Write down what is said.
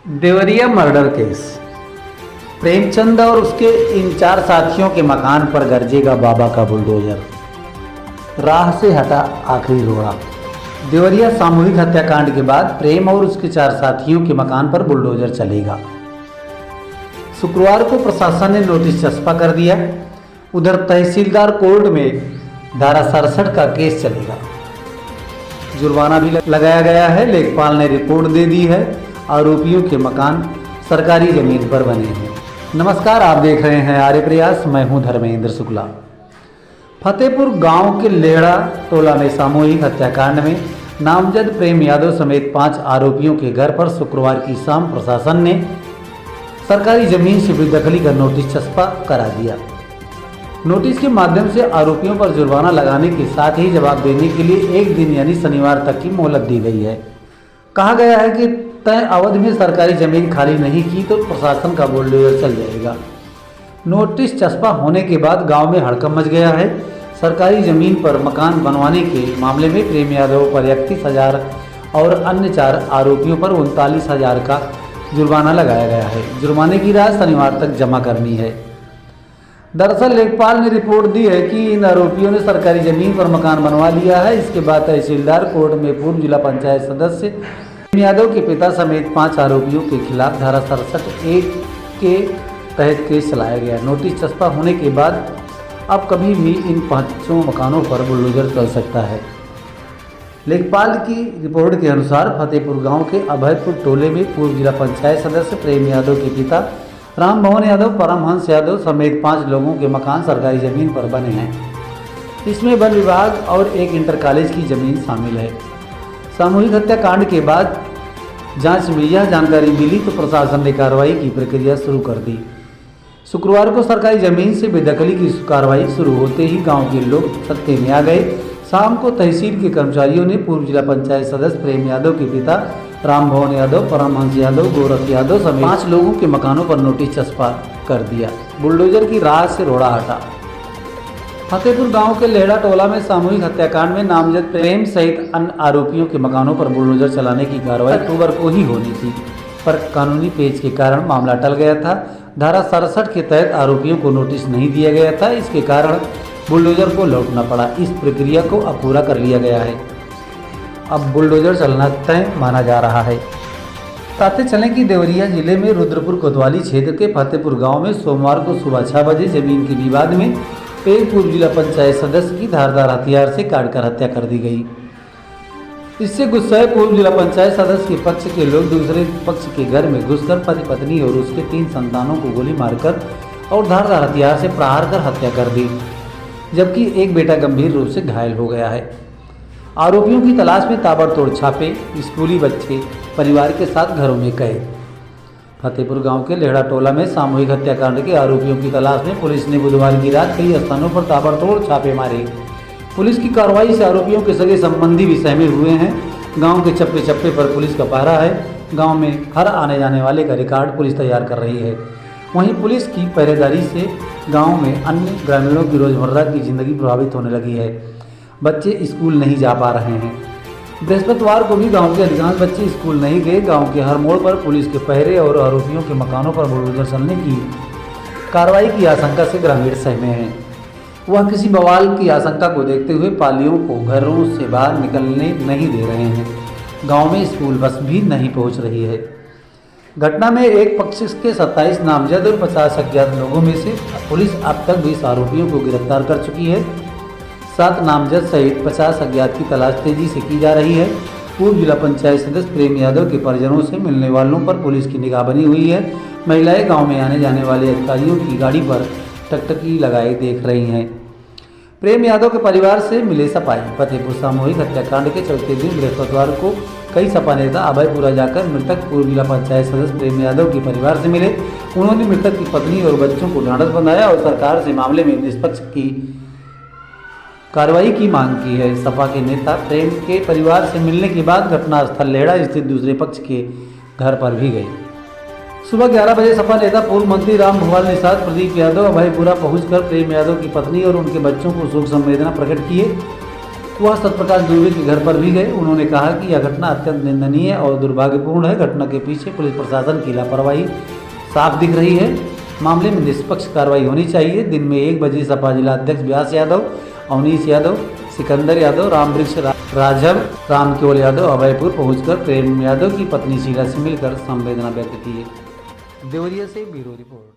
Deoria murder case. Premchand और उसके इन 4 साथियों के मकान पर गरजेगा बाबा का बुलडोजर। राह से हटा आखिरी रोड़ा। देवरिया सामूहिक हत्याकांड के बाद प्रेम और उसके 4 साथियों के मकान पर बुलडोजर चलेगा। शुक्रवार को प्रशासन ने नोटिस चस्पा कर दिया। उधर तहसीलदार कोर्ट में धारा 67 का केस चलेगा। जुर्माना भी लगाया गया है। लेखपाल ने रिपोर्ट दे दी है। आरोपियों के मकान सरकारी जमीन पर बने हैं। नमस्कार, आप देख रहे हैं आर्य प्रयास। मैं हूं धर्मेंद्र शुक्ला। फतेहपुर गांव के लेहड़ा टोला में सामूहिक हत्याकांड में नामजद प्रेम यादव समेत 5 आरोपियों के घर पर शुक्रवार की शाम प्रशासन ने सरकारी जमीन से बेदखली का नोटिस चस्पा करा दिया। नोटिस के माध्यम से आरोपियों पर जुर्माना लगाने के साथ ही जवाब देने के लिए 1 दिन यानी शनिवार तक की मोहलत दी गई है। कहा गया है कि तय अवधि में सरकारी जमीन खाली नहीं की तो प्रशासन का बुलडोजर चल जाएगा। नोटिस चस्पा होने के बाद गांव में हड़कंप मच गया है। सरकारी जमीन पर मकान बनवाने के मामले में प्रेम यादव पर 31,000 और अन्य 4 आरोपियों पर 39,000 का जुर्माना लगाया गया है। जुर्माने की राशि शनिवार तक जमा करनी है। दरअसल लेखपाल ने रिपोर्ट दी है कि इन आरोपियों ने सरकारी जमीन पर मकान बनवा लिया है। इसके बाद तहसीलदार कोर्ट में पूर्व जिला पंचायत सदस्य प्रेम यादव के पिता समेत 5 आरोपियों के खिलाफ धारा 67(1) के तहत केस चलाया गया। नोटिस चस्पा होने के बाद अब कभी भी इन 5 मकानों पर बुलडोजर चल सकता है। लेखपाल की रिपोर्ट के अनुसार फतेहपुर गांव के अभयपुर टोले में पूर्व जिला पंचायत सदस्य प्रेम यादव के पिता राम मोहन यादव, परमहंस यादव समेत 5 लोगों के मकान सरकारी जमीन पर बने हैं। इसमें वन विभाग और एक इंटर कॉलेज की जमीन शामिल है। सामूहिक हत्याकांड के बाद जांच में यह जानकारी मिली तो प्रशासन ने कार्रवाई की प्रक्रिया शुरू कर दी। शुक्रवार को सरकारी जमीन से बेदखली की कार्रवाई शुरू होते ही गांव के लोग सत्ते में आ गए। शाम को तहसील के कर्मचारियों ने पूर्व जिला पंचायत सदस्य प्रेम यादव के पिता राम मोहन यादव, परमहंस यादव, गोरख यादव समेत 5 लोगों के मकानों पर नोटिस चस्पा कर दिया। बुलडोजर की राह से रोड़ा हटा। फतेहपुर गांव के लेहड़ा टोला में सामूहिक हत्याकांड में नामजद प्रेम सहित अन्य आरोपियों के मकानों पर बुलडोजर चलाने की कार्रवाई अक्टूबर को ही होनी थी, पर कानूनी पेच के कारण मामला टल गया था। धारा 67 के तहत आरोपियों को नोटिस नहीं दिया गया था। इसके कारण बुलडोजर को लौटना पड़ा। इस प्रक्रिया को अब पूरा कर लिया गया है। अब बुलडोजर चलना तय माना जा रहा है। बताते चलें कि देवरिया जिले में रुद्रपुर कोतवाली क्षेत्र के फतेहपुर गांव में सोमवार को सुबह 6 बजे जमीन के विवाद में एक पूर्व जिला पंचायत सदस्य की धारदार हथियार से काटकर हत्या कर दी गई। इससे गुस्साए पूर्व जिला पंचायत सदस्य के पक्ष के लोग दूसरे पक्ष के घर में घुसकर पति पत्नी और उसके 3 संतानों को गोली मारकर और धारदार हथियार से प्रहार कर हत्या कर दी, जबकि एक बेटा गंभीर रूप से घायल हो गया है। आरोपियों की तलाश में ताबड़तोड़ छापे। स्कूली बच्चे परिवार के साथ घरों में कैद। फतेहपुर गांव के लेहड़ा टोला में सामूहिक हत्याकांड के आरोपियों की तलाश में पुलिस ने बुधवार की रात कई स्थानों पर ताबड़तोड़ छापे मारे। पुलिस की कार्रवाई से आरोपियों के सगे संबंधी भी शामिल हुए हैं। गांव के चप्पे चप्पे पर पुलिस का पहरा है। गांव में हर आने जाने वाले का रिकॉर्ड पुलिस तैयार कर रही है। वहीं पुलिस की पहरेदारी से गाँव में अन्य ग्रामीणों की रोजमर्रा की जिंदगी प्रभावित होने लगी है। बच्चे स्कूल नहीं जा पा रहे हैं। बृहस्पतिवार को भी गांव के अधिकांश बच्चे स्कूल नहीं गए। गांव के हर मोड़ पर पुलिस के पहरे और आरोपियों के मकानों पर बुलडोजर चलने की कार्रवाई की आशंका से ग्रामीण सहमे हैं। वह किसी बवाल की आशंका को देखते हुए पालियों को घरों से बाहर निकलने नहीं दे रहे हैं। गाँव में स्कूल बस भी नहीं पहुँच रही है। घटना में एक पक्ष के 27 नामजद और 50 अज्ञात लोगों में से पुलिस अब तक 20 आरोपियों को गिरफ्तार कर चुकी है। 7 नामजद सहित 50 अज्ञात की तलाश तेजी से की जा रही है। पूर्व जिला पंचायत सदस्य प्रेम यादव के परिजनों से मिलने वालों पर पुलिस की निगाह बनी हुई है। महिलाएं गांव में आने जाने वाले अधिकारियों की गाड़ी पर टकटकी लगाए देख रही हैं। प्रेम यादव के परिवार से मिले सपाई। फतेहपुर सामूहिक हत्याकांड के चौथे दिन बृहस्पतिवार को कई सपा नेता अभयपुरा जाकर मृतक पूर्व जिला पंचायत सदस्य प्रेम यादव के परिवार से मिले। उन्होंने मृतक की पत्नी और बच्चों को ढांढस बंधाया और सरकार से मामले में निष्पक्ष की कार्रवाई की मांग की है। सपा के नेता प्रेम के परिवार से मिलने के बाद घटनास्थल लेहड़ा स्थित दूसरे पक्ष के घर पर भी गए। सुबह 11 बजे सपा नेता पूर्व मंत्री राम भुवाल निषाद, प्रदीप यादव अभयपुरा पहुंचकर प्रेम यादव की पत्नी और उनके बच्चों को शोक संवेदना प्रकट किए। वह सत्यप्रकाश दुबे के घर पर भी गए। उन्होंने कहा कि यह घटना अत्यंत निंदनीय और दुर्भाग्यपूर्ण है। घटना के पीछे पुलिस प्रशासन की लापरवाही साफ दिख रही है। मामले में निष्पक्ष कार्रवाई होनी चाहिए। दिन में 1 बजे सपा जिला अध्यक्ष व्यास यादव, अवनीश यादव, सिकंदर यादव, रामवृक्ष राघव, राम केवल यादव अभयपुर पहुंचकर प्रेम यादव की पत्नी शीला से मिलकर संवेदना व्यक्त की। देवरिया से ब्यूरो रिपोर्ट।